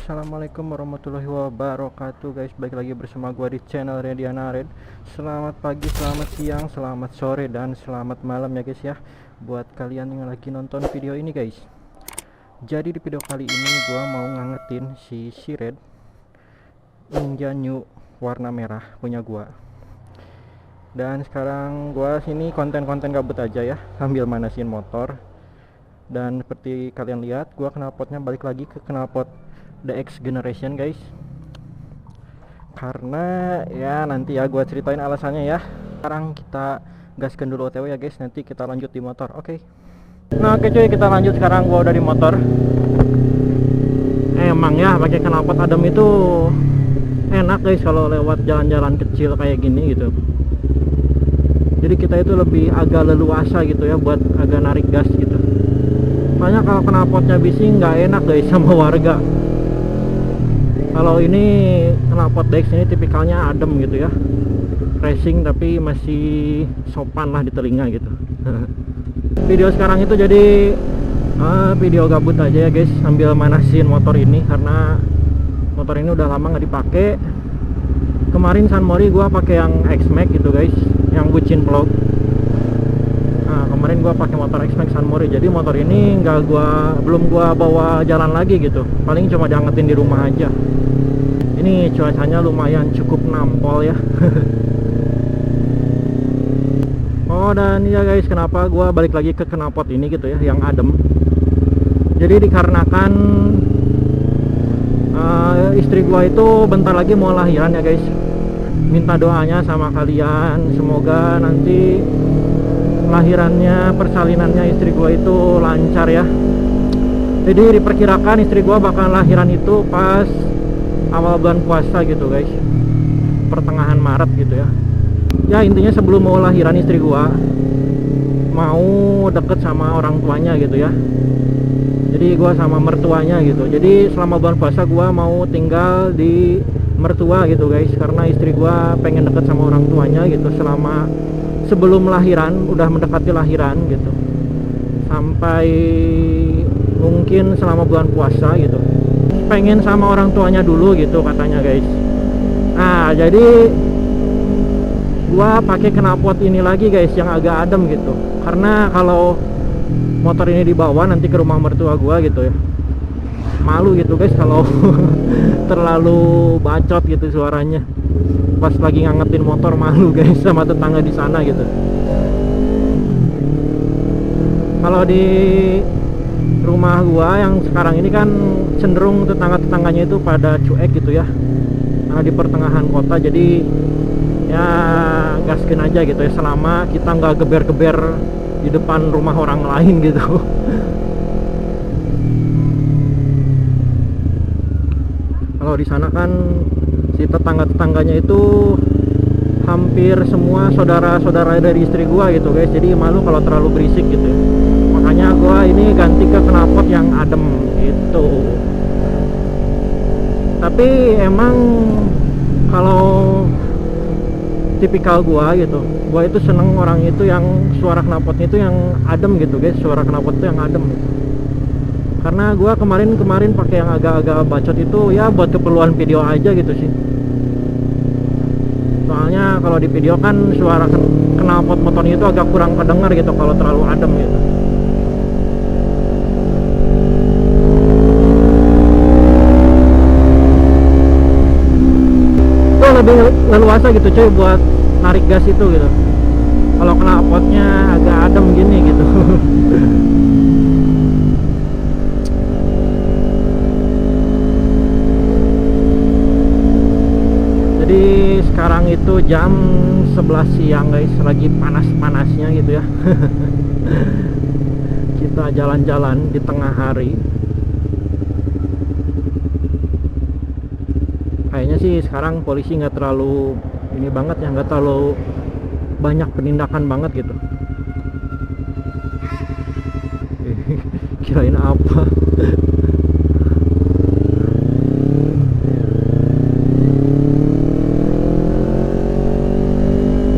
Assalamualaikum warahmatullahi wabarakatuh guys, balik lagi bersama gua di channel Rediana Red. Selamat pagi, selamat siang, selamat sore, dan selamat malam ya guys ya, buat kalian yang lagi nonton video ini guys. Jadi di video kali ini gua mau ngangetin si Red Ninja New warna merah punya gua. Dan sekarang gua sini konten-konten gabut aja ya, sambil manasin motor. Dan seperti kalian lihat, gua knalpotnya balik lagi ke knalpot DX Generation guys, karena ya nanti ya gua ceritain alasannya ya. Sekarang kita gaskan dulu OTW ya guys, nanti kita lanjut di motor. Oke. Nah oke cuy, kita lanjut. Sekarang gua udah di motor. Emang ya pakai knalpot adem itu enak guys kalau lewat jalan-jalan kecil kayak gini gitu. Jadi kita itu lebih agak leluasa gitu ya buat agak narik gas gitu. Soalnya kalau knalpotnya bising nggak enak guys sama warga. Kalau ini knalpot DX ini tipikalnya adem gitu ya, racing tapi masih sopan lah di telinga gitu. Video sekarang itu jadi video gabut aja ya guys, sambil manasin motor ini karena motor ini udah lama nggak dipakai. Kemarin San Mori gua pakai yang X-Max gitu guys, yang bucin vlog. Nah, kemarin gua pakai motor X-Max San Mori, jadi motor ini belum gua bawa jalan lagi gitu, paling cuma diangetin di rumah aja. Ini cuacanya lumayan cukup nampol ya. Oh, dan ya guys, kenapa gua balik lagi ke knalpot ini gitu ya, yang adem. Jadi dikarenakan istri gua itu bentar lagi mau lahiran ya guys. Minta doanya sama kalian, semoga nanti lahirannya, persalinannya istri gua itu lancar ya. Jadi diperkirakan istri gua bakal lahiran itu pas awal bulan puasa gitu guys, pertengahan Maret gitu ya. Ya intinya sebelum mau lahiran istri gua mau deket sama orang tuanya gitu ya. Jadi gua sama mertuanya gitu. Jadi selama bulan puasa gua mau tinggal di mertua gitu guys, karena istri gua pengen deket sama orang tuanya gitu selama sebelum lahiran, udah mendekati lahiran gitu, sampai mungkin selama bulan puasa gitu, pengen sama orang tuanya dulu gitu katanya guys. Nah jadi gua pakai knalpot ini lagi guys, yang agak adem gitu, karena kalau motor ini dibawa nanti ke rumah mertua gua gitu ya, malu gitu guys kalau terlalu bacot gitu suaranya pas lagi ngangetin motor, malu guys sama tetangga di sana gitu. Kalau di rumah gua yang sekarang ini kan cenderung tetangga-tetangganya itu pada cuek gitu ya, karena di pertengahan kota. Jadi ya gaskin aja gitu ya, selama kita nggak geber-geber di depan rumah orang lain gitu. Kalau di sana kan si tetangga-tetangganya itu hampir semua saudara-saudara dari istri gua gitu guys, jadi malu kalau terlalu berisik gitu ya. Makanya gua ini ganti ke knalpot yang adem gitu. Tapi emang kalau tipikal gua gitu, gua itu seneng orang itu yang suara knalpotnya itu yang adem gitu guys, suara knalpot itu yang adem gitu. Karena gua kemarin pakai yang agak-agak bacot itu ya buat keperluan video aja gitu sih. Soalnya kalau di video kan suara knalpot motornya itu agak kurang kedengar gitu kalau terlalu adem gitu. Itu lebih leluasa gitu cuy buat narik gas itu gitu, kalau knalpotnya agak adem gini gitu. Jadi sekarang itu jam 11 siang guys, lagi panas-panasnya gitu ya. Kita jalan-jalan di tengah hari. Kayaknya sih sekarang polisi nggak terlalu ini banget ya, nggak terlalu banyak penindakan banget gitu. Kirain apa.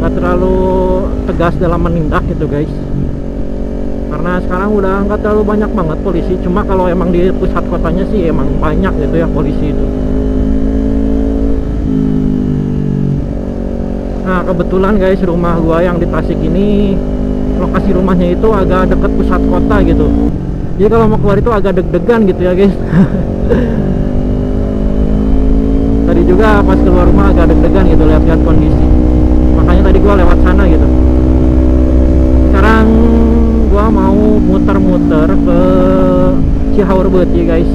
Nggak terlalu tegas dalam menindak gitu guys, karena karena sekarang udah nggak terlalu banyak banget polisi. Cuma kalau emang di pusat kotanya sih emang banyak gitu ya polisi itu. Nah kebetulan guys, rumah gua yang di Tasik ini, lokasi rumahnya itu agak deket pusat kota gitu. Jadi kalau mau keluar itu agak deg-degan gitu ya guys. Tadi juga pas keluar rumah agak deg-degan gitu, lihat-lihat kondisi. Makanya tadi gua lewat sana gitu. Sekarang gua mau muter-muter ke Cihaurbeut ya guys.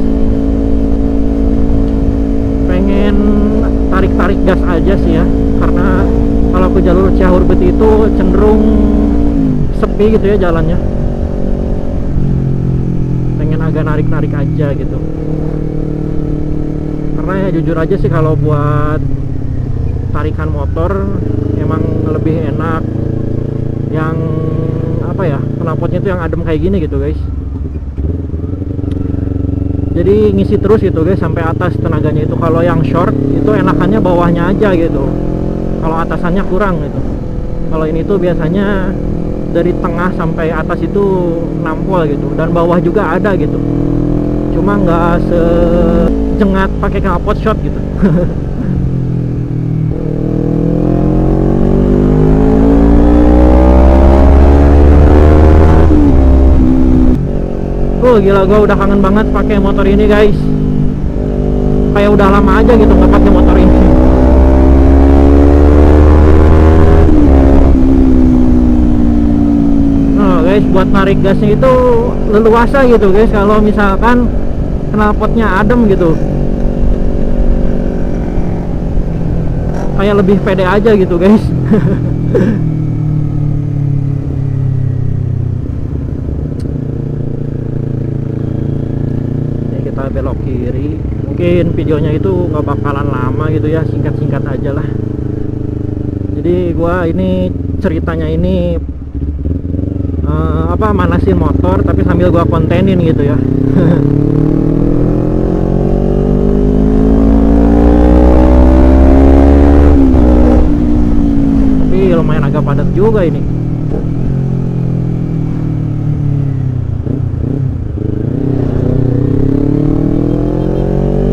Pengen tarik-tarik gas aja sih ya, karena kalau ke jalur Cihaurbeut itu cenderung sepi gitu ya jalannya. Pengen agak narik-narik aja gitu. Karena ya jujur aja sih kalau buat tarikan motor emang lebih enak yang apa ya, knalpotnya itu yang adem kayak gini gitu guys. Jadi ngisi terus gitu guys sampai atas tenaganya itu. Kalau yang short itu enakannya bawahnya aja gitu, kalau atasannya kurang gitu. Kalau ini tuh biasanya dari tengah sampai atas itu nampol gitu, dan bawah juga ada gitu, cuma nggak sejengat pakai knalpot short gitu. Gila, gue udah kangen banget pakai motor ini guys. Kayak udah lama aja gitu nggak pakai motor ini. Nah guys, buat narik gasnya itu leluasa gitu guys. Kalau misalkan knalpotnya adem gitu, kayak lebih pede aja gitu guys. Belok kiri, mungkin videonya itu nggak bakalan lama gitu ya, singkat-singkat aja lah. Jadi gua ini ceritanya ini manasin motor tapi sambil gua kontenin gitu ya. Tapi lumayan agak padat juga ini.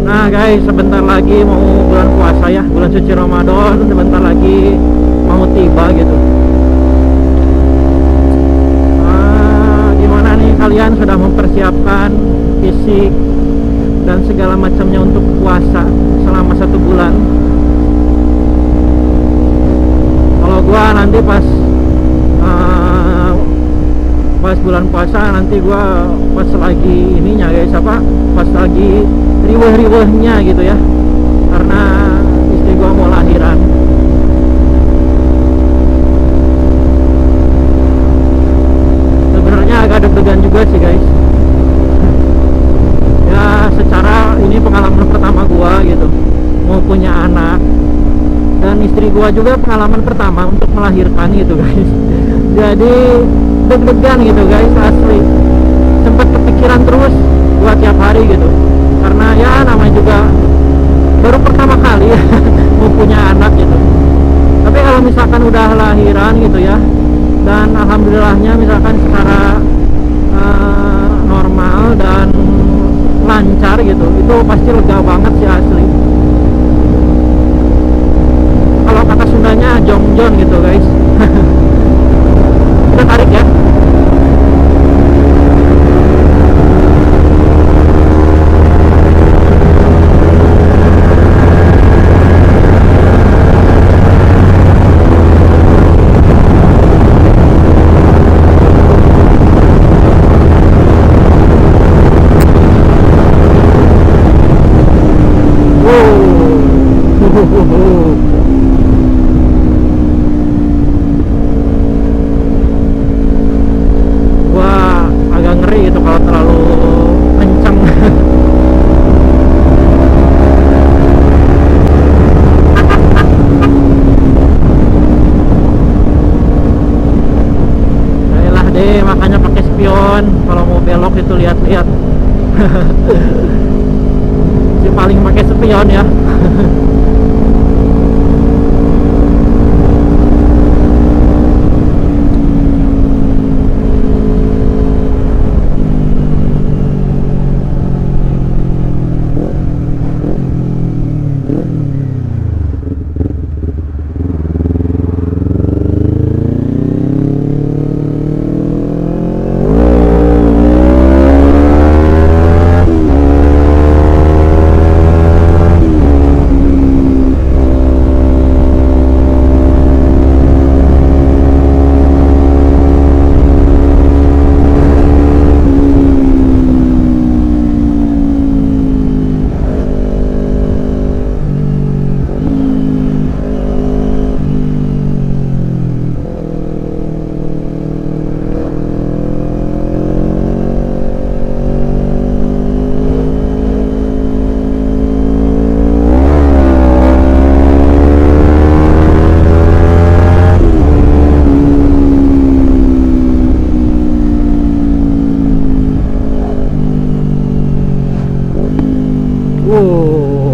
Nah guys, sebentar lagi mau bulan puasa ya, bulan suci Ramadan sebentar lagi mau tiba gitu. Gimana nih kalian sudah mempersiapkan fisik dan segala macamnya untuk puasa selama 1 bulan? Kalau gua nanti pas bulan puasa nanti gua pas lagi ininya guys, pas lagi riweh-riwehnya gitu ya, karena istri gua mau lahiran. Sebenarnya agak deg-degan juga sih guys. Ya secara ini pengalaman pertama gua gitu, mau punya anak, dan istri gua juga pengalaman pertama untuk melahirkan gitu guys. Jadi deg-degan gitu guys, asli. Sempet kepikiran terus gua tiap hari gitu, karena ya namanya juga baru pertama kali ya mau punya anak gitu. Tapi kalau misalkan udah lahiran gitu ya, dan alhamdulillahnya misalkan secara normal dan lancar gitu, itu pasti lega banget sih asli. Kalau kata Sundanya jongjon gitu guys. Kita tarik ya. Wah, agak ngeri gitu kalau terlalu kencang. Yaelah deh, makanya pakai spion kalau mau belok itu, lihat-lihat. Si paling pakai spion ya.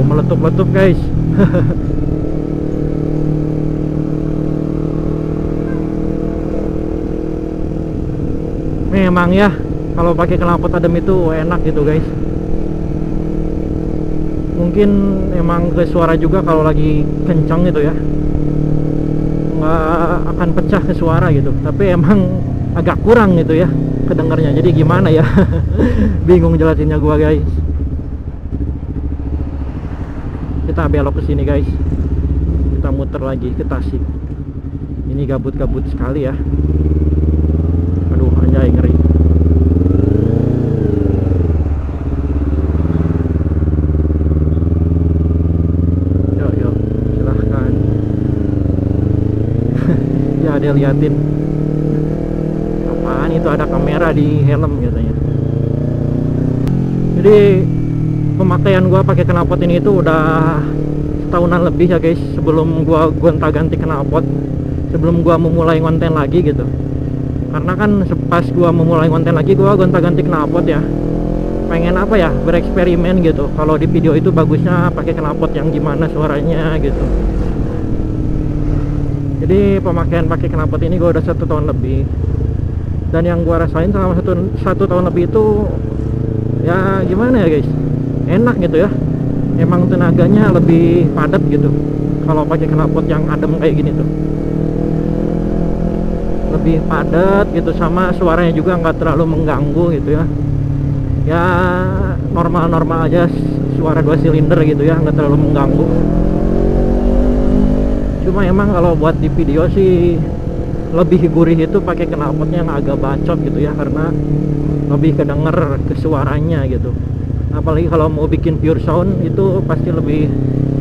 Meletup-letup guys. Memang ya, kalau pakai knalpot adem itu enak gitu guys. Mungkin emang ke suara juga kalau lagi kencang gitu ya, nggak akan pecah ke suara gitu. Tapi emang agak kurang gitu ya kedengarnya. Jadi gimana ya? Bingung jelasinnya gua guys. Kita belok ke sini guys. Kita muter lagi ke Tasik. Ini gabut-gabut sekali ya. Aduh, anjay ngeri. Yuk, silahkan. Ya, dia liatin. Apaan itu, ada kamera di helm katanya. Jadi pemakaian gua pakai knalpot ini itu udah setahunan lebih ya guys, sebelum gua gonta-ganti knalpot, sebelum gua memulai konten lagi gitu. Karena kan pas gua memulai konten lagi, gua gonta-ganti knalpot ya, pengen apa ya, bereksperimen gitu. Kalau di video itu bagusnya pakai knalpot yang gimana suaranya gitu. Jadi pemakaian pakai knalpot ini gua udah 1 tahun lebih, dan yang gua rasain selama satu tahun lebih itu ya gimana ya guys, enak gitu ya. Emang tenaganya lebih padat gitu kalau pakai knalpot yang adem kayak gini tuh, lebih padat gitu, sama suaranya juga nggak terlalu mengganggu gitu ya. Ya normal-normal aja, suara 2 silinder gitu ya, nggak terlalu mengganggu. Cuma emang kalau buat di video sih lebih gurih itu pakai knalpotnya yang agak bacot gitu ya, karena lebih kedenger ke suaranya gitu. Apalagi kalau mau bikin pure sound itu pasti lebih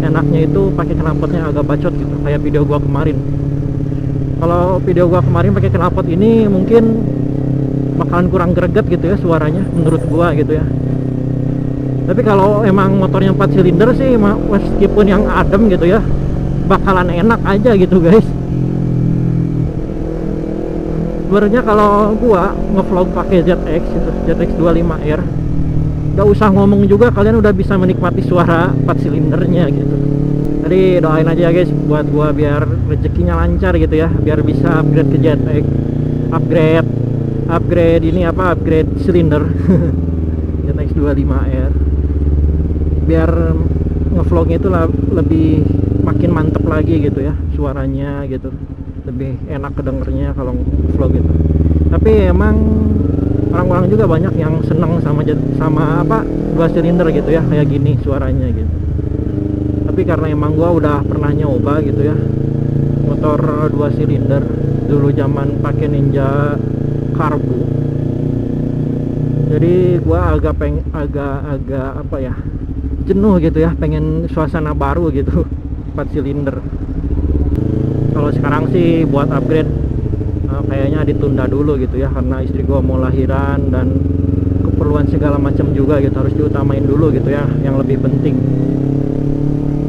enaknya itu pakai knalpotnya agak bacot gitu, kayak video gua kemarin. Kalau video gua kemarin pakai knalpot ini mungkin bakalan kurang greget gitu ya suaranya menurut gua gitu ya. Tapi kalau emang motornya 4 silinder sih, meskipun yang adem gitu ya, bakalan enak aja gitu guys. Sebenarnya kalau gua ngevlog pakai ZX itu, ZX 25R, gak usah ngomong juga, kalian udah bisa menikmati suara 4 silindernya gitu. Jadi doain aja ya guys buat gua biar rezekinya lancar gitu ya, biar bisa upgrade ke ZX, upgrade ini apa, upgrade silinder. ZX 25R, biar ngevlognya itu lebih makin mantep lagi gitu ya suaranya gitu, lebih enak kedengernya kalau vlog itu. Tapi emang orang-orang juga banyak yang seneng sama apa 2 silinder gitu ya, kayak gini suaranya gitu. Tapi karena emang gua udah pernah nyoba gitu ya motor 2 silinder dulu zaman pakai Ninja Karbu, jadi gua agak apa ya, jenuh gitu ya, pengen suasana baru gitu. 4 silinder. Kalau sekarang sih buat upgrade kayaknya ditunda dulu gitu ya, karena istri gua mau lahiran dan keperluan segala macam juga gitu, harus diutamain dulu gitu ya, yang lebih penting.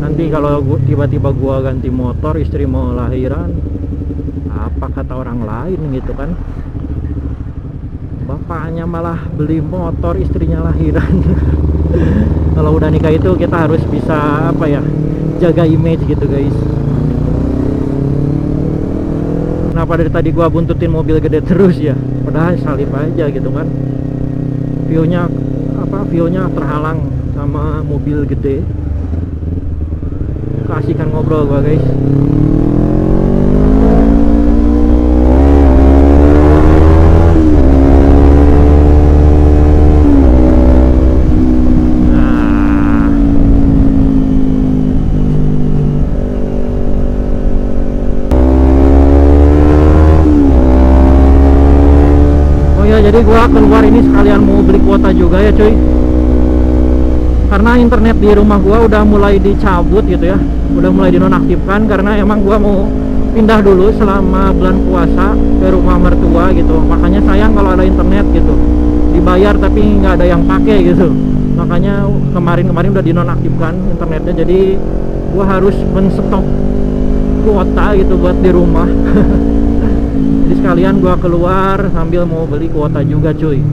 Nanti kalau tiba-tiba gua ganti motor, istri mau lahiran, apa kata orang lain gitu kan, bapaknya malah beli motor, istrinya lahiran. Kalau udah nikah itu kita harus bisa apa ya, jaga image gitu guys. Kenapa dari tadi gua buntutin mobil gede terus ya, padahal salip aja gitu kan, view-nya terhalang sama mobil gede. Keasikan ngobrol gua guys. Jadi gua keluar ini sekalian mau beli kuota juga ya cuy, karena internet di rumah gua udah mulai dicabut gitu ya, udah mulai dinonaktifkan, karena emang gua mau pindah dulu selama bulan puasa ke rumah mertua gitu. Makanya sayang kalau ada internet gitu, dibayar tapi nggak ada yang pakai gitu. Makanya kemarin udah dinonaktifkan internetnya, jadi gua harus menstok kuota gitu buat di rumah. Jadi sekalian gua keluar sambil mau beli kuota juga cuy.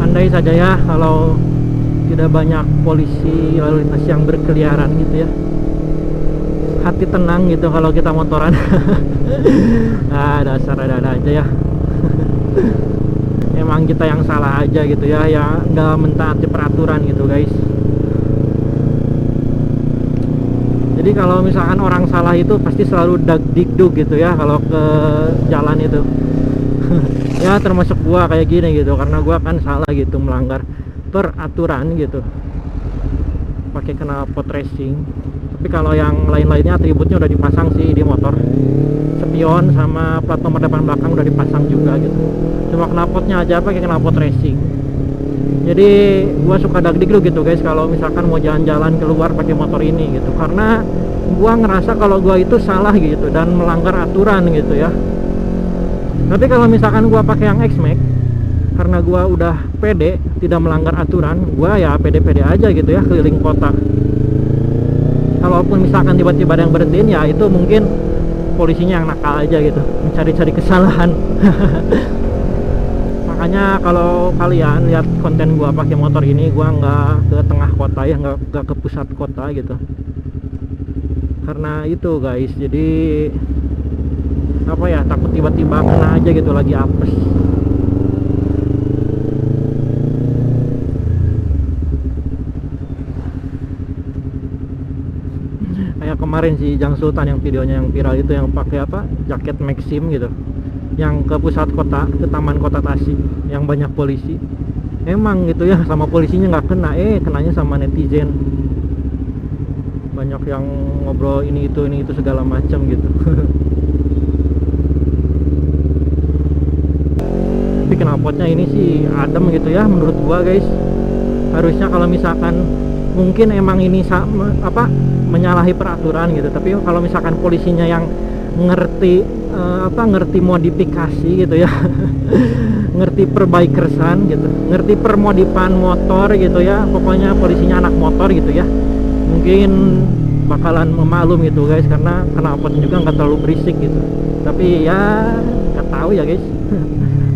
Andai saja ya kalau tidak banyak polisi lalu lintas yang berkeliaran gitu ya. Hati tenang gitu kalau kita motoran. Ah, dasar ada aja ya. Emang kita yang salah aja gitu ya, ya nggak mentaati peraturan gitu guys. Jadi kalau misalkan orang salah itu pasti selalu dagdikduk gitu ya kalau ke jalan itu. Ya termasuk gua kayak gini gitu, karena gua kan salah gitu, melanggar peraturan gitu, pakai knalpot racing. Tapi kalau yang lain-lainnya atributnya udah dipasang sih di motor, spion sama plat nomor depan belakang udah dipasang juga gitu. Cuma knalpotnya aja pakai knalpot racing. Jadi gua suka dagdikduk gitu guys kalau misalkan mau jalan-jalan keluar pakai motor ini gitu, karena gua ngerasa kalau gua itu salah gitu dan melanggar aturan gitu ya. Tapi kalau misalkan gua pakai yang X-Max, karena gua udah pede tidak melanggar aturan, gua ya pede-pede aja gitu ya keliling kota. Kalaupun misalkan tiba-tiba ada yang berhentiin, ya itu mungkin polisinya yang nakal aja gitu, mencari-cari kesalahan. Makanya kalau kalian lihat konten gua pakai motor ini, gua nggak ke tengah kota ya, nggak ke pusat kota gitu. Karena itu guys, jadi apa ya, takut tiba-tiba kena aja gitu lagi apes. Kayak kemarin si Jang Sultan yang videonya yang viral itu, yang pakai apa, jaket Maxim gitu, yang ke pusat kota, ke taman kota Tasik yang banyak polisi. Emang gitu ya, sama polisinya nggak kena, kenanya sama netizen. Banyak yang ngobrol ini itu segala macam gitu. Tapi knalpotnya ini sih adem gitu ya menurut gua guys. Harusnya kalau misalkan mungkin emang ini apa, menyalahi peraturan gitu, tapi kalau misalkan polisinya yang ngerti ngerti modifikasi gitu ya. Ngerti perbaikersan gitu, ngerti permodifan motor gitu ya, pokoknya polisinya anak motor gitu ya, mungkin bakalan memaklum gitu guys, karena knalpotnya juga nggak terlalu berisik gitu. Tapi ya nggak tahu ya guys.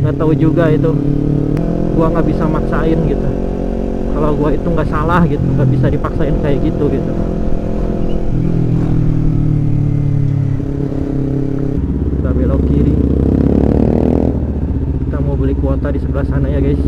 Nggak tahu juga itu, gua nggak bisa maksain gitu. Kalau gua itu nggak salah gitu, nggak bisa dipaksain kayak gitu. Kita belok kiri, kita mau beli kuota di sebelah sana ya guys.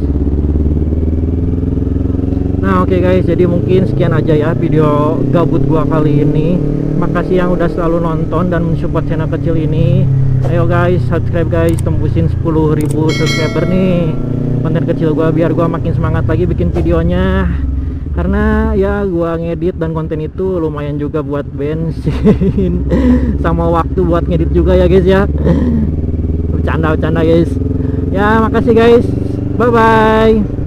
Nah oke guys, jadi mungkin sekian aja ya video gabut gua kali ini. Makasih yang udah selalu nonton dan mensupport channel kecil ini. Ayo guys, subscribe guys, tembusin 10.000 subscriber nih konten kecil gua, biar gua makin semangat lagi bikin videonya. Karena ya gua ngedit dan konten itu lumayan juga buat bensin sama waktu buat ngedit juga ya guys ya. Bercanda guys. Ya makasih guys, bye bye.